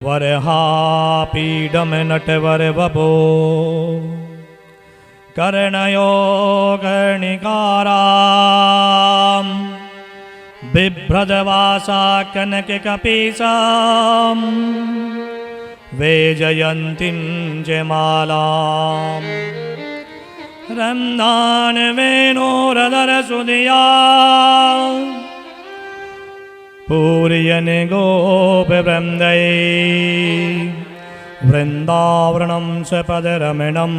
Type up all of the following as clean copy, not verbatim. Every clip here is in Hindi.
वरहापीडम नटवर वपो कर्णयो कर्णिकाराम बिभ्रदवासा कनककपीसाम वैजयन्तीं जयमालां रन्दान वेणोरधरसुधिया पूरयन् गोपवृन्दै वृन्दावनं सपदरमणं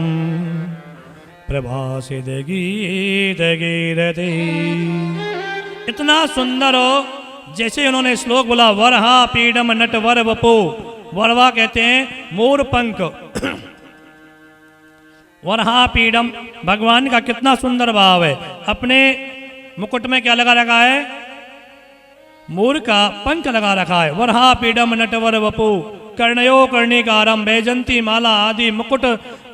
प्रभासित गीत गीरति। इतना सुंदर हो जैसे उन्होंने श्लोक बोला, वरहा पीडम नट वर वपो। वरवा कहते हैं मोर पंख। वरहा पीडम, भगवान का कितना सुंदर भाव है। अपने मुकुट में क्या लगा रखा है? मोर का पंख लगा रखा है। वरहा पीडम नटवर वपु कर्णयो कर्णिकारम, वैजंती माला आदि मुकुट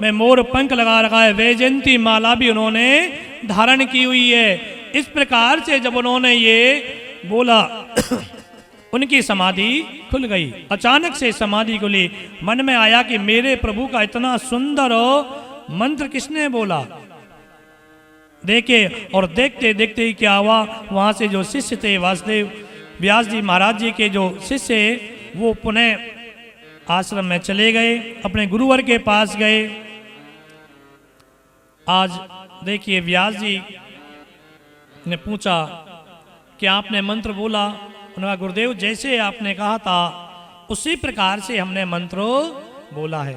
में मोर पंख लगा रखा है। वैजंती माला भी उन्होंने धारण की हुई है। इस प्रकार से जब उन्होंने ये बोला उनकी समाधि खुल गई। अचानक से समाधि खुली। मन में आया कि मेरे प्रभु का इतना सुंदर मंत्र किसने बोला। देखे और देखते देखते ही क्या हुआ, वहां से जो शिष्य थे वासुदेव व्यास जी महाराज जी के जो शिष्य वो पुनः आश्रम में चले गए, अपने गुरुवर के पास गए। आज देखिए व्यास जी ने पूछा कि आपने मंत्र बोला। उन्होंने कहा गुरुदेव जैसे आपने कहा था उसी प्रकार से हमने मंत्र बोला है।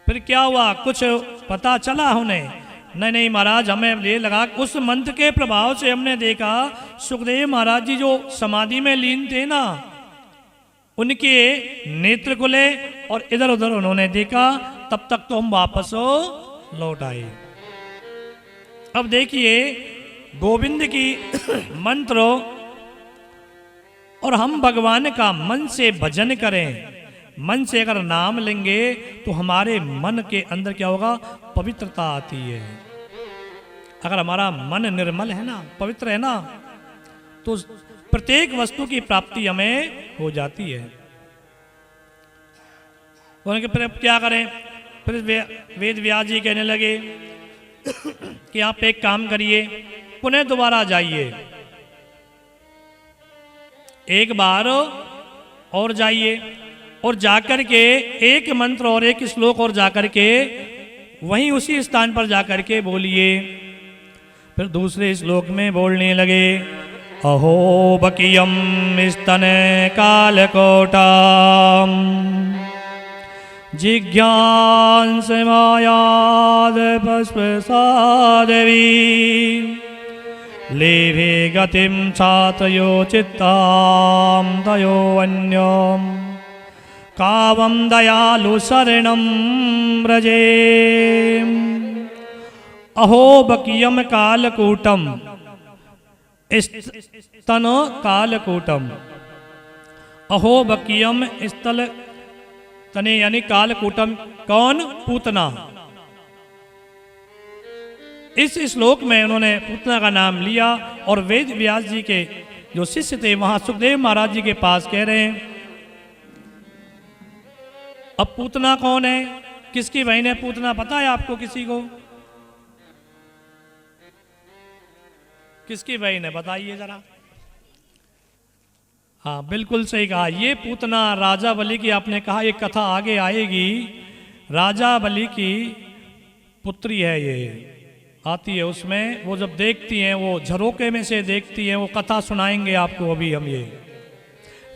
फिर क्या हुआ, कुछ पता चला उन्हें? नहीं नहीं महाराज, हमें ये लगा उस मंत्र के प्रभाव से हमने देखा सुखदेव महाराज जी जो समाधि में लीन थे ना, उनके नेत्र खुले और इधर उधर उन्होंने देखा। तब तक तो हम वापस लौट आए। अब देखिए गोविंद की मंत्र और हम भगवान का मन से भजन करें, मन से अगर नाम लेंगे तो हमारे मन के अंदर क्या होगा, पवित्रता आती है। अगर हमारा मन निर्मल है ना, पवित्र है ना, तो प्रत्येक वस्तु की प्राप्ति हमें हो जाती है। उनके फिर क्या करें? फिर वेद व्यास जी कहने लगे कि आप एक काम करिए, पुनः दोबारा जाइए, एक बार और जाइए और जाकर के एक मंत्र और एक श्लोक और जाकर के वहीं उसी स्थान पर जाकर के बोलिए। फिर दूसरे श्लोक में बोलने लगे, अहो बकियम स्तन कालकोटाम जिज्ञांस मायाद पुष्पसादवी लेभे गतिम छातयो चित्ताम दयो अन्यम कावम दयालु शरणम व्रजे। अहो बकियम कालकूटम स्तन कालकूटम। अहो बकियम स्थल तने यानी कालकूटम कौन? पूतना। इस श्लोक में उन्होंने पूतना का नाम लिया और वेद व्यास जी के जो शिष्य थे वहां सुखदेव महाराज जी के पास कह रहे हैं अब पूतना कौन है, किसकी बहन है पूतना, पता है आपको? किसी को किसकी बहन है बताइए जरा। हाँ बिल्कुल सही कहा, ये पूतना राजा बलि की, आपने कहा ये कथा आगे आएगी, राजा बलि की पुत्री है, ये आती है उसमें। वो जब देखती हैं, वो झरोके में से देखती हैं, वो कथा सुनाएंगे आपको अभी हम ये।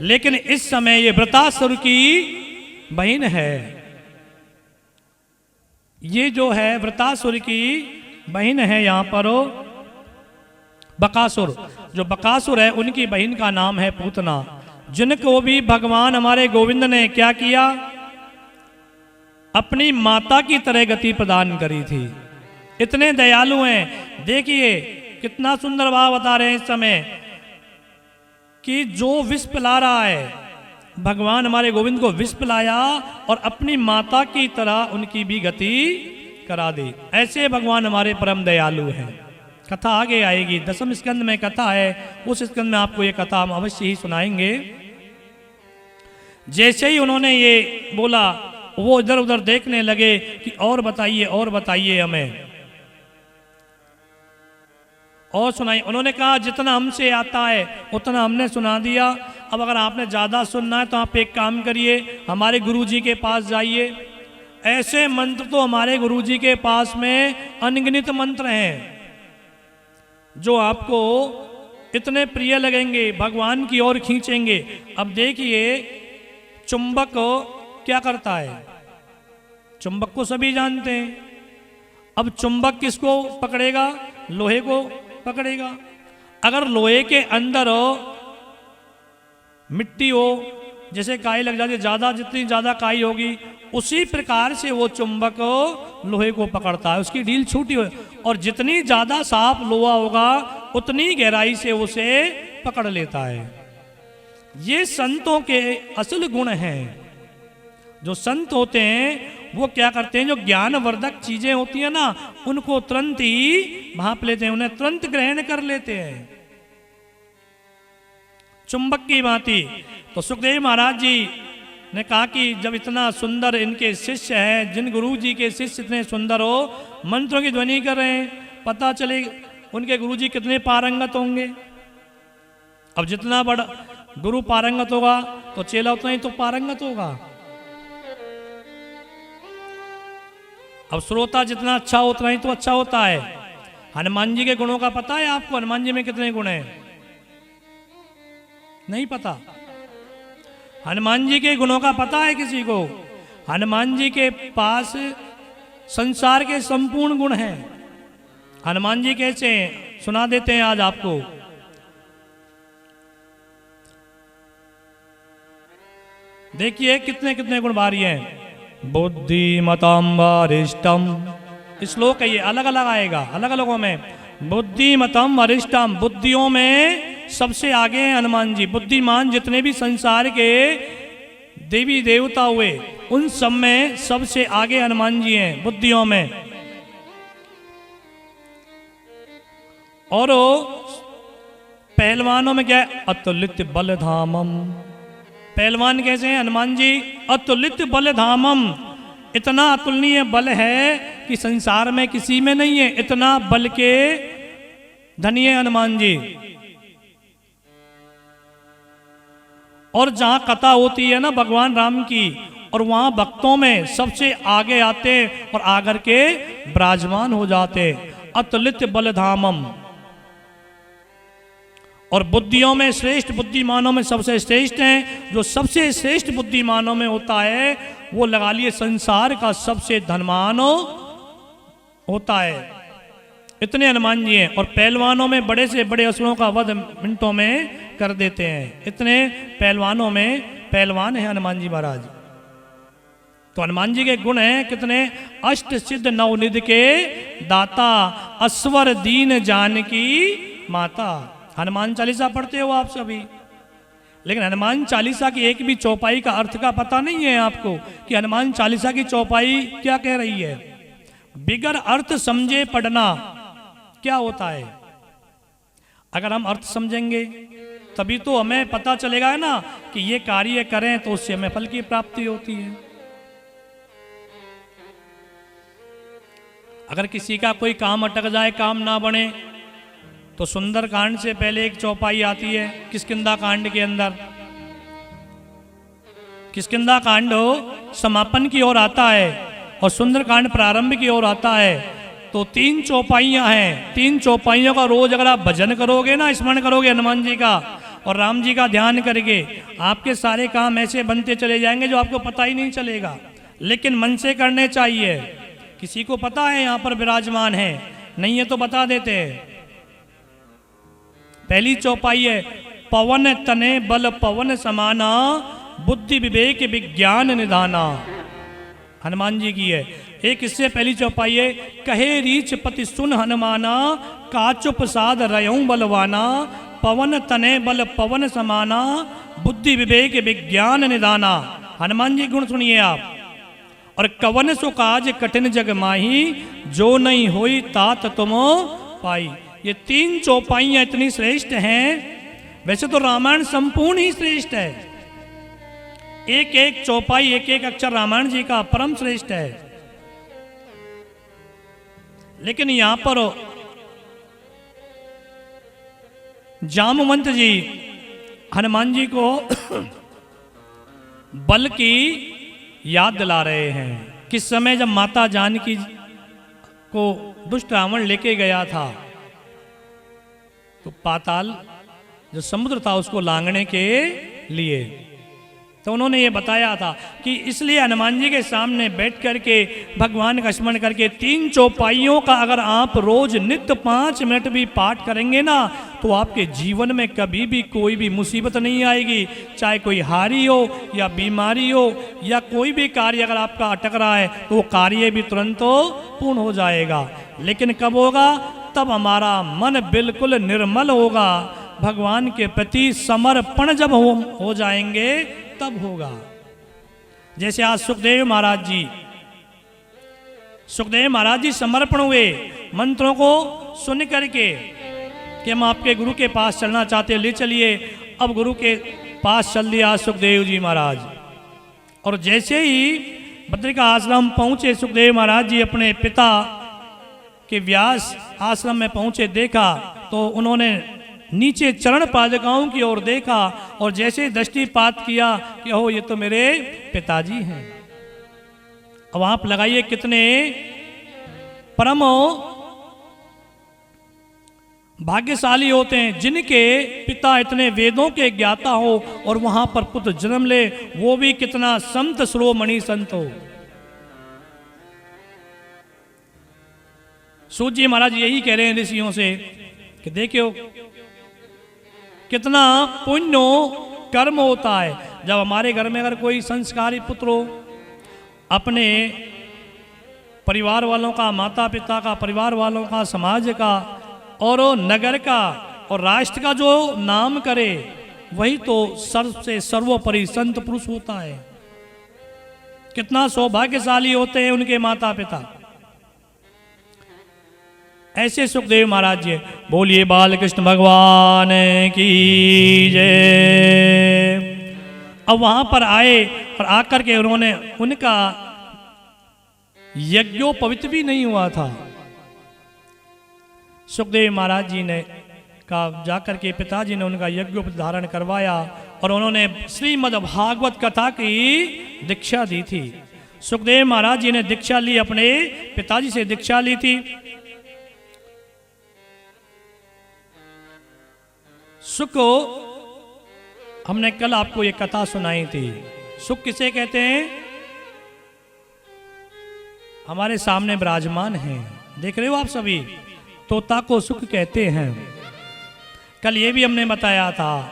लेकिन इस समय ये वृतासुर की बहन है। ये जो है वृतासुर की बहन है, यहां पर बकासुर, जो बकासुर है उनकी बहन का नाम है पूतना, जिनको भी भगवान हमारे गोविंद ने क्या किया, अपनी माता की तरह गति प्रदान करी थी। इतने दयालु हैं। देखिए कितना सुंदर भाव बता रहे हैं इस समय कि जो विष पिला रहा है, भगवान हमारे गोविंद को विष पिलाया और अपनी माता की तरह उनकी भी गति करा दी। ऐसे भगवान हमारे परम दयालु हैं। कथा आगे आएगी, 10वें स्कंद में कथा है, उस स्कंद में आपको ये कथा हम अवश्य ही सुनाएंगे। जैसे ही उन्होंने ये बोला, वो इधर उधर देखने लगे कि और बताइए हमें, और सुनाइए। उन्होंने कहा जितना हमसे आता है उतना हमने सुना दिया। अब अगर आपने ज़्यादा सुनना है तो आप एक काम करिए, हमारे गुरुजी के पास जाइए। ऐसे मंत्र तो हमारे गुरुजी के पास में अनगिनत मंत्र हैं जो आपको इतने प्रिय लगेंगे, भगवान की ओर खींचेंगे। अब देखिए चुंबक क्या करता है, चुंबक को सभी जानते हैं। अब चुंबक किसको पकड़ेगा? लोहे को पकड़ेगा। अगर लोहे के अंदर मिट्टी हो, जैसे काई लग जाती है, ज़्यादा जितनी ज़्यादा काई होगी उसी प्रकार से वो चुंबक लोहे को पकड़ता है, उसकी ढील छूटी हो, और जितनी ज़्यादा साफ लोहा होगा उतनी गहराई से उसे पकड़ लेता है। ये संतों के असल गुण हैं। जो संत होते हैं वो क्या करते हैं, जो ज्ञानवर्धक चीजें होती हैं ना, उनको तुरंत ही भांप लेते हैं, उन्हें तुरंत ग्रहण कर लेते हैं, चुंबक की भांति। तो सुखदेव महाराज जी ने कहा कि जब इतना सुंदर इनके शिष्य हैं, जिन गुरु जी के शिष्य इतने सुंदर हो, मंत्रों की ध्वनि कर रहे हैं, पता चले उनके गुरु जी कितने पारंगत होंगे। अब जितना बड़ा गुरु पारंगत होगा तो चेला उतना ही तो पारंगत होगा। अब श्रोता जितना अच्छा हो उतना ही तो अच्छा होता है। हनुमान जी के गुणों का पता है आपको? हनुमान जी में कितने गुण हैं? नहीं पता। हनुमान जी के गुणों का पता है किसी को? हनुमान जी के पास संसार के संपूर्ण गुण हैं। हनुमान जी कैसे हैं सुना देते हैं आज आपको। देखिए कितने कितने गुण भारी हैं। बुद्धिमतां वरिष्ठम, श्लोक है ये, अलग अलग आएगा, अलग अलगों में। बुद्धिमतां वरिष्ठम, बुद्धियों में सबसे आगे हैं हनुमान जी। बुद्धिमान जितने भी संसार के देवी देवता हुए उन सब में सबसे आगे हनुमान जी हैं बुद्धियों में। और पहलवानों में क्या है? अतुलित बलधामम। पहलवान कैसे हैं हनुमान जी? अतुलित बलधामम, इतना अतुलनीय बल है कि संसार में किसी में नहीं है, इतना बल के धनी है हनुमान जी। और जहां कथा होती है ना भगवान राम की, और वहां भक्तों में सबसे आगे आते और आकर के विराजमान हो जाते। अतुलित बलधामम। और बुद्धियों में श्रेष्ठ, बुद्धिमानों में सबसे श्रेष्ठ हैं। जो सबसे श्रेष्ठ बुद्धिमानों में होता है वो लगा लिए संसार का सबसे धनवान होता है। इतने हनुमान जी हैं। और पहलवानों में बड़े से बड़े असुरों का वध मिनटों में कर देते हैं। इतने पहलवानों में पहलवान है हनुमान जी महाराज। तो हनुमान जी के गुण हैं कितने? अष्ट सिद्ध नवनिधि के दाता, अस्वर दीन जानकी माता। हनुमान चालीसा पढ़ते हो आप सभी, लेकिन हनुमान चालीसा की एक भी चौपाई का अर्थ का पता नहीं है आपको कि हनुमान चालीसा की चौपाई क्या कह रही है। बिगर अर्थ समझे पढ़ना क्या होता है? अगर हम अर्थ समझेंगे तभी तो हमें पता चलेगा ना कि ये कार्य करें तो उससे हमें फल की प्राप्ति होती है। अगर किसी का कोई काम अटक जाए, काम ना बने, तो सुंदर कांड से पहले एक चौपाई आती है किष्किंधा कांड के अंदर। किष्किंधा कांड समापन की ओर आता है और सुंदर कांड प्रारंभ की ओर आता है। तो 3 चौपाइयां हैं। 3 चौपाइयों का रोज अगर आप भजन करोगे ना, स्मरण करोगे हनुमान जी का और राम जी का ध्यान करके, आपके सारे काम ऐसे बनते चले जाएंगे जो आपको पता ही नहीं चलेगा। लेकिन मन से करने चाहिए। किसी को पता है यहाँ पर विराजमान है? नहीं है तो बता देते हैं। पहली चौपाई है, पवन तने बल पवन समाना, बुद्धि विवेक विज्ञान निधाना। हनुमान जी की है। एक इससे पहली चौपाई है, कहे रीच पति सुन हनुमाना, काचु प्रसाद रयऊं बलवाना, पवन तने बल पवन समाना, बुद्धि विवेक विज्ञान निधाना। हनुमान जी गुण सुनिए आप। और कवन सो काज कठिन जग माही, जो नहीं होई तात तुम पाई। ये 3 चौपाइयां इतनी श्रेष्ठ हैं। वैसे तो रामायण संपूर्ण ही श्रेष्ठ है, एक एक चौपाई, एक एक अक्षर रामायण जी का परम श्रेष्ठ है। लेकिन यहां पर जामवंत जी हनुमान जी को बल की याद दिला रहे हैं। किस समय जब माता जानकी को दुष्ट रावण लेके गया था, तो पाताल जो समुद्र था उसको लांघने के लिए, तो उन्होंने ये बताया था कि इसलिए हनुमान जी के सामने बैठ करके भगवान का स्मरण करके 3 चौपाइयों का अगर आप रोज नित्य 5 मिनट भी पाठ करेंगे ना, तो आपके जीवन में कभी भी कोई भी मुसीबत नहीं आएगी। चाहे कोई हारी हो या बीमारी हो या कोई भी कार्य अगर आपका अटक रहा है, तो वो कार्य भी तुरंत पूर्ण हो जाएगा। लेकिन कब होगा? तब हमारा मन बिल्कुल निर्मल होगा, भगवान के प्रति समर्पण जब हो जाएंगे तब होगा। जैसे आज सुखदेव महाराज जी समर्पण हुए मंत्रों को सुन करके कि हम आपके गुरु के पास चलना चाहते हैं, ले चलिए। अब गुरु के पास चल दिया सुखदेव जी महाराज। और जैसे ही बद्रिका आश्रम पहुंचे सुखदेव महाराज जी, अपने पिता के व्यास आश्रम में पहुंचे, देखा तो उन्होंने नीचे चरण पादुकाओं की ओर देखा और जैसे दृष्टिपात किया कि हो ये तो मेरे पिताजी हैं। अब आप लगाइए कितने परम भाग्यशाली होते हैं जिनके पिता इतने वेदों के ज्ञाता हो और वहां पर पुत्र जन्म ले, वो भी कितना संत शिरोमणि संत हो। सूत जी महाराज यही कह रहे हैं ऋषियों से कि देखियो कितना पुण्य कर्म होता है जब हमारे घर में अगर कोई संस्कारी पुत्र हो, अपने परिवार वालों का, माता पिता का, परिवार वालों का, समाज का और नगर का और राष्ट्र का जो नाम करे, वही तो सर्व से सर्वोपरि संत पुरुष होता है। कितना सौभाग्यशाली होते हैं उनके माता पिता। ऐसे सुखदेव महाराज जी। बोलिए बाल कृष्ण भगवान की जय। अब वहां पर आए और आकर के उन्होंने उनका यज्ञोपवीत भी नहीं हुआ था। सुखदेव महाराज जी ने का जाकर के पिताजी ने उनका यज्ञोपवीत धारण करवाया और उन्होंने श्रीमद् भागवत कथा की दीक्षा दी थी। सुखदेव महाराज जी ने दीक्षा ली, अपने पिताजी से दीक्षा ली थी। सुख, हमने कल आपको ये कथा सुनाई थी। सुख किसे कहते हैं? हमारे सामने विराजमान हैं, देख रहे हो आप सभी, तोता को सुख कहते हैं। कल ये भी हमने बताया था,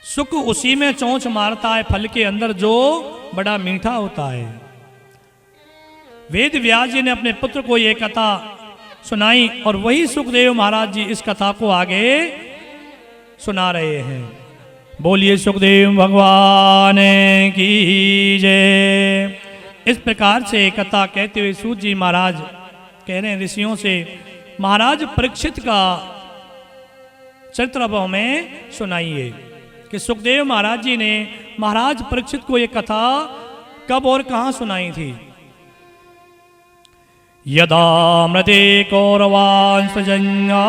सुख उसी में चोंच मारता है फल के अंदर जो बड़ा मीठा होता है। वेद व्यास जी ने अपने पुत्र को ये कथा सुनाई और वही सुखदेव महाराज जी इस कथा को आगे सुना रहे हैं। बोलिए सुखदेव भगवान की जय। इस प्रकार से कथा कहते हुए सूत जी महाराज कह रहे हैं ऋषियों से, महाराज परीक्षित का चरित्र अब हमें सुनाइए कि सुखदेव महाराज जी ने महाराज परीक्षित को ये कथा कब और कहां सुनाई थी। यदा मृते कौरवांश जंगा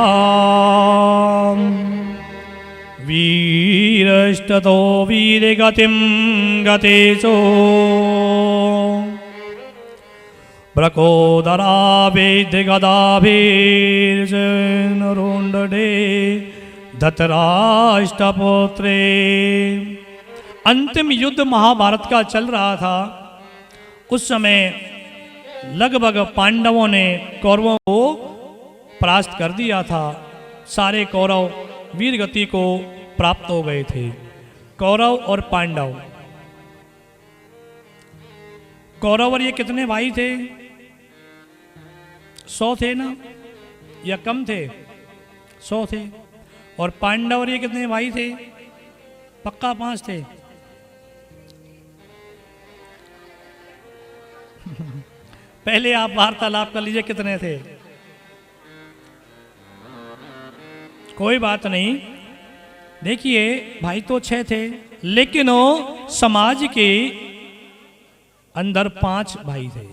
वीरस्ततो वीरगतिं गतेषु ब्रकोदरावेद्यगदाभिर्नरुण्डे धृतराष्ट्रपुत्रे। अंतिम युद्ध महाभारत का चल रहा था। उस समय लगभग पांडवों ने कौरवों को परास्त कर दिया था। सारे कौरव वीर गति को प्राप्त हो गए थे। कौरव और पांडव, कौरव और ये कितने भाई थे? 100 थे ना, या कम थे? 100 थे। और पांडव और ये कितने भाई थे? पक्का 5 थे। पहले आप वार्तालाप कर लीजिए कितने थे। कोई बात नहीं, देखिए भाई तो 6 थे, लेकिन वो समाज के अंदर 5 भाई थे।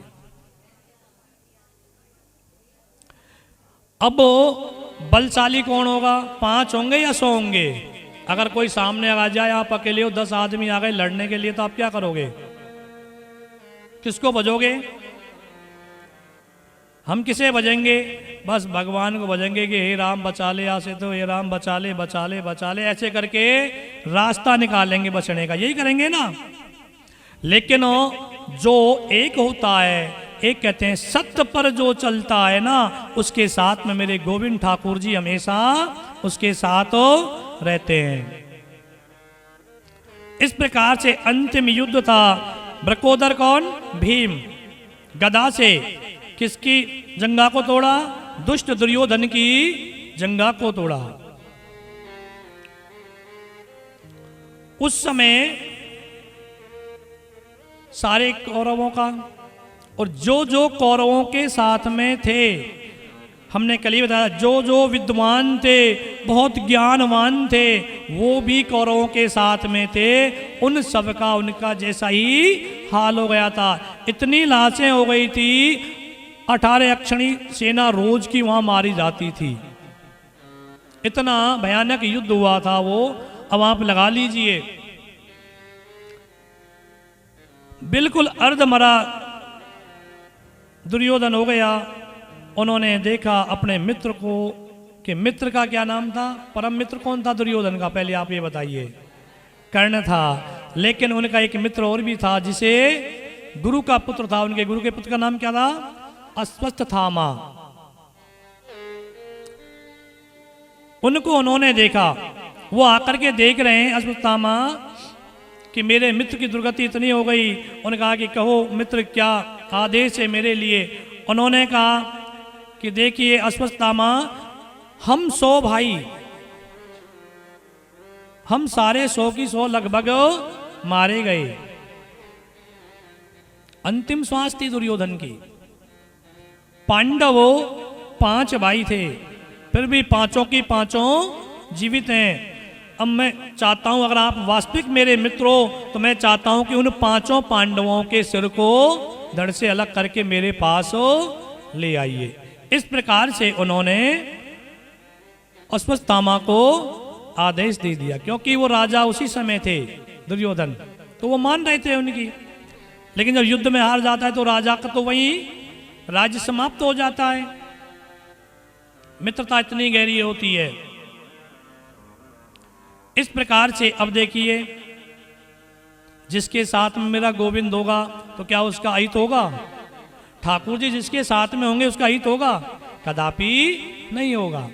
अब बलशाली कौन होगा? 5 होंगे या 100 होंगे? अगर कोई सामने आ जाए, आप अकेले हो, 10 आदमी आ गए लड़ने के लिए, तो आप क्या करोगे? किसको बजोगे? हम किसे बजेंगे? बस भगवान को बजेंगे कि हे राम बचा ले यहाँ से, तो हे राम बचा ले बचा ले बचा ले, ऐसे करके रास्ता निकालेंगे बचने का। यही करेंगे ना। लेकिन जो एक होता है, एक कहते हैं सत्य पर जो चलता है ना, उसके साथ में मेरे गोविंद ठाकुर जी हमेशा उसके साथ रहते हैं। इस प्रकार से अंतिम युद्ध था। ब्रकोदर कौन? भीम गदा से किसकी जंगा को तोड़ा? दुष्ट दुर्योधन की जंगा को तोड़ा। उस समय सारे कौरवों का, और जो जो कौरवों के साथ में थे, हमने कल ही बताया, जो जो विद्वान थे, बहुत ज्ञानवान थे, वो भी कौरवों के साथ में थे। उन सब का उनका जैसा ही हाल हो गया था। इतनी लाशें हो गई थी, 18 अक्षणी सेना रोज की वहां मारी जाती थी। इतना भयानक युद्ध हुआ था वो। अब आप लगा लीजिए, बिल्कुल अर्धमरा दुर्योधन हो गया। उन्होंने देखा अपने मित्र को, कि मित्र का क्या नाम था? परम मित्र कौन था दुर्योधन का? पहले आप ये बताइए। कर्ण था। लेकिन उनका एक मित्र और भी था, जिसे गुरु का पुत्र था। उनके गुरु के पुत्र का नाम क्या था? अश्वत्थामा। उनको उन्होंने देखा। वो आकर के देख रहे हैं अश्वत्थामा कि मेरे मित्र की दुर्गति इतनी हो गई। उन्होंने कहा कि कहो मित्र, क्या आदेश है मेरे लिए? उन्होंने कहा कि देखिए अश्वत्थामा, हम 100 भाई, हम सारे 100 की 100 लगभग मारे गए। अंतिम श्वास थी दुर्योधन की। पांडव 5 भाई थे, फिर भी 5 की 5 जीवित हैं। अब मैं चाहता हूं, अगर आप वास्तविक मेरे मित्र हो, तो मैं चाहता हूं कि उन 5 पांडवों के सिर को धड़ से अलग करके मेरे पास ले आइए। इस प्रकार से उन्होंने अश्वत्थामा को आदेश दे दिया, क्योंकि वो राजा उसी समय थे दुर्योधन, तो वो मान रहे थे उनकी। लेकिन जब युद्ध में हार जाता है तो राजा का तो वही राज्य समाप्त हो जाता है। मित्रता इतनी गहरी होती है। इस प्रकार से अब देखिए, जिसके साथ में मेरा गोविंद होगा तो क्या उसका अहित होगा? ठाकुर जी जिसके साथ में होंगे उसका अहित होगा? कदापि नहीं होगा।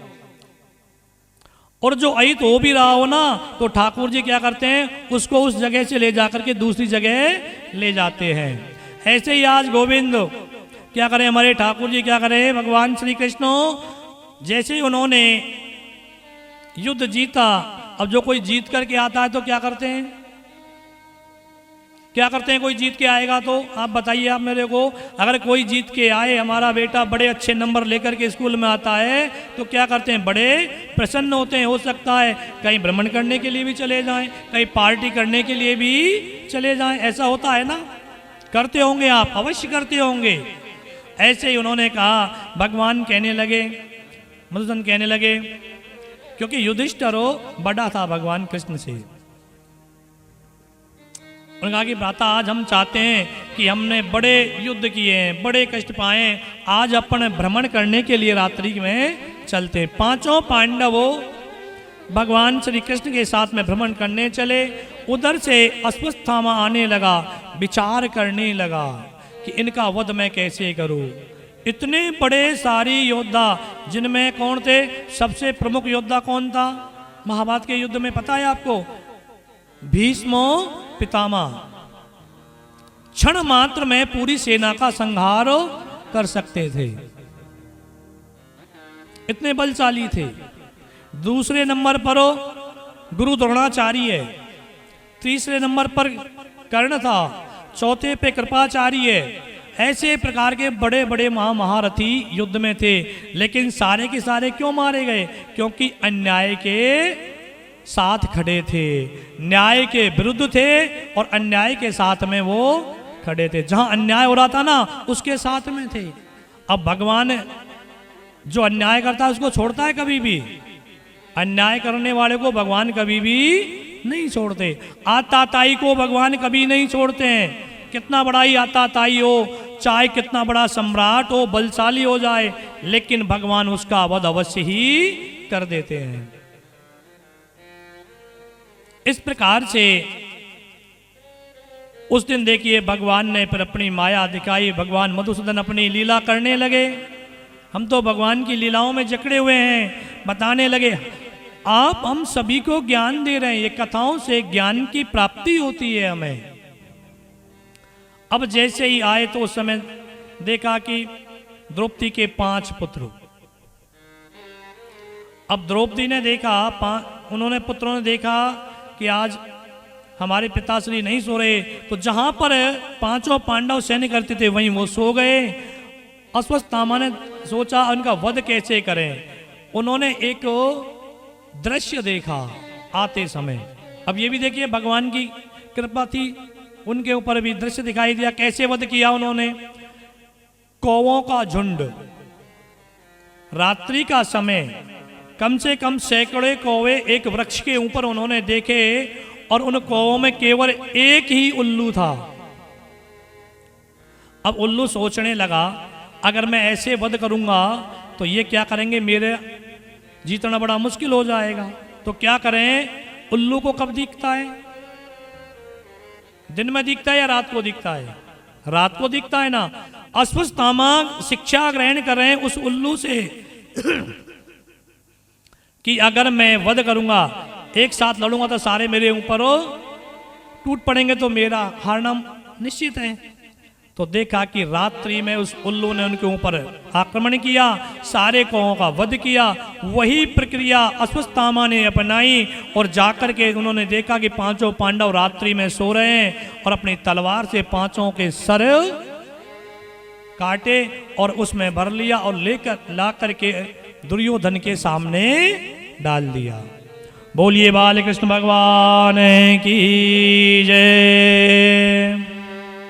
और जो अहित हो भी रहा हो ना, तो ठाकुर जी क्या करते हैं? उसको उस जगह से ले जाकर के दूसरी जगह ले जाते हैं। ऐसे ही आज गोविंद क्या करें, हमारे ठाकुर जी क्या करें, भगवान श्री कृष्ण, जैसे ही उन्होंने युद्ध जीता। अब जो कोई जीत करके आता है तो क्या करते हैं? क्या करते हैं? कोई जीत के आएगा तो आप बताइए आप मेरे को। अगर कोई जीत के आए, हमारा बेटा बड़े अच्छे नंबर लेकर के स्कूल में आता है, तो क्या करते हैं? बड़े प्रसन्न होते हैं। हो सकता है कहीं भ्रमण करने के लिए भी चले जाएं, कहीं पार्टी करने के लिए भी चले जाएं। ऐसा होता है ना? करते होंगे आप, अवश्य करते होंगे। ऐसे ही उन्होंने कहा, भगवान कहने लगे, मधुसूदन कहने लगे, क्योंकि युधिष्ठिर बड़ा था भगवान कृष्ण से। उन्होंने कहा कि भ्राता, आज हम चाहते हैं कि हमने बड़े युद्ध किए हैं, बड़े कष्ट पाए, आज अपन भ्रमण करने के लिए रात्रि में चलते हैं। 5 पांडव भगवान श्री कृष्ण के साथ में भ्रमण करने चले। उधर से अश्वत्थामा आने लगा, विचार करने लगा कि इनका वध मैं कैसे करूं। इतने बड़े सारी योद्धा, जिनमें कौन थे? सबसे प्रमुख योद्धा कौन था महाभारत के युद्ध में? पता है आपको? भीष्म पितामह। क्षण मात्र में पूरी सेना का संहार कर सकते थे, इतने बलशाली थे। दूसरे नंबर पर गुरु द्रोणाचार्य, तीसरे नंबर पर कर्ण था, चौथे पे कृपाचार्य। ऐसे प्रकार के बड़े बड़े महारथी युद्ध में थे। लेकिन सारे के सारे क्यों मारे गए? क्योंकि अन्याय के साथ खड़े थे, न्याय के विरुद्ध थे और अन्याय के साथ में वो खड़े थे। जहां अन्याय हो रहा था ना, उसके साथ में थे। अब भगवान जो अन्याय करता है उसको छोड़ता है कभी भी? अन्याय करने वाले को भगवान कभी भी नहीं छोड़ते। आताताई को भगवान कभी नहीं छोड़ते हैं। कितना बड़ा ही आताताई हो, चाहे कितना बड़ा सम्राट हो, बलशाली हो जाए, लेकिन भगवान उसका वध अवश्य ही कर देते हैं। इस प्रकार से उस दिन देखिए भगवान ने फिर अपनी माया दिखाई। भगवान मधुसूदन अपनी लीला करने लगे। हम तो भगवान की लीलाओं में जकड़े हुए हैं। बताने लगे आप हम सभी को ज्ञान दे रहे हैं, ये कथाओं से ज्ञान की प्राप्ति होती है हमें। अब जैसे ही आए तो उस समय देखा कि द्रौपदी के 5 पुत्र। अब द्रौपदी ने देखा, उन्होंने पुत्रों ने देखा कि आज हमारे पिताश्री नहीं सो रहे, तो जहां पर 5 पांडव सैन्य करते थे वहीं वो सो गए। अश्वत्थामा ने सोचा उनका वध कैसे करें। उन्होंने एक दृश्य देखा आते समय। अब ये भी देखिए भगवान की कृपा थी, उनके ऊपर भी दृश्य दिखाई दिया। कैसे वध किया उन्होंने? कौवों का झुंड, रात्रि का समय, कम से कम सैकड़ों कौवे एक वृक्ष के ऊपर उन्होंने देखे और उन कौवों में केवल एक ही उल्लू था। अब उल्लू सोचने लगा अगर मैं ऐसे वध करूंगा तो ये क्या करेंगे, मेरे जीतना बड़ा मुश्किल हो जाएगा। तो क्या करें? उल्लू को कब दिखता है? दिन में दिखता है या रात को दिखता है? रात को दिखता है ना। अश्वत्थामा शिक्षा ग्रहण कर रहे हैं उस उल्लू से कि अगर मैं वध करूंगा, एक साथ लड़ूंगा तो सारे मेरे ऊपर टूट पड़ेंगे, तो मेरा हारना निश्चित है। तो देखा कि रात्रि में उस उल्लू ने उनके ऊपर आक्रमण किया, सारे कौवों का वध किया। वही प्रक्रिया अश्वत्थामा ने अपनाई और जाकर के उन्होंने देखा कि 5 पांडव रात्रि में सो रहे हैं और अपनी तलवार से 5 के सर काटे और उसमें भर लिया और लेकर ला करके दुर्योधन के सामने डाल दिया। बोलिए बाल कृष्ण भगवान की जय।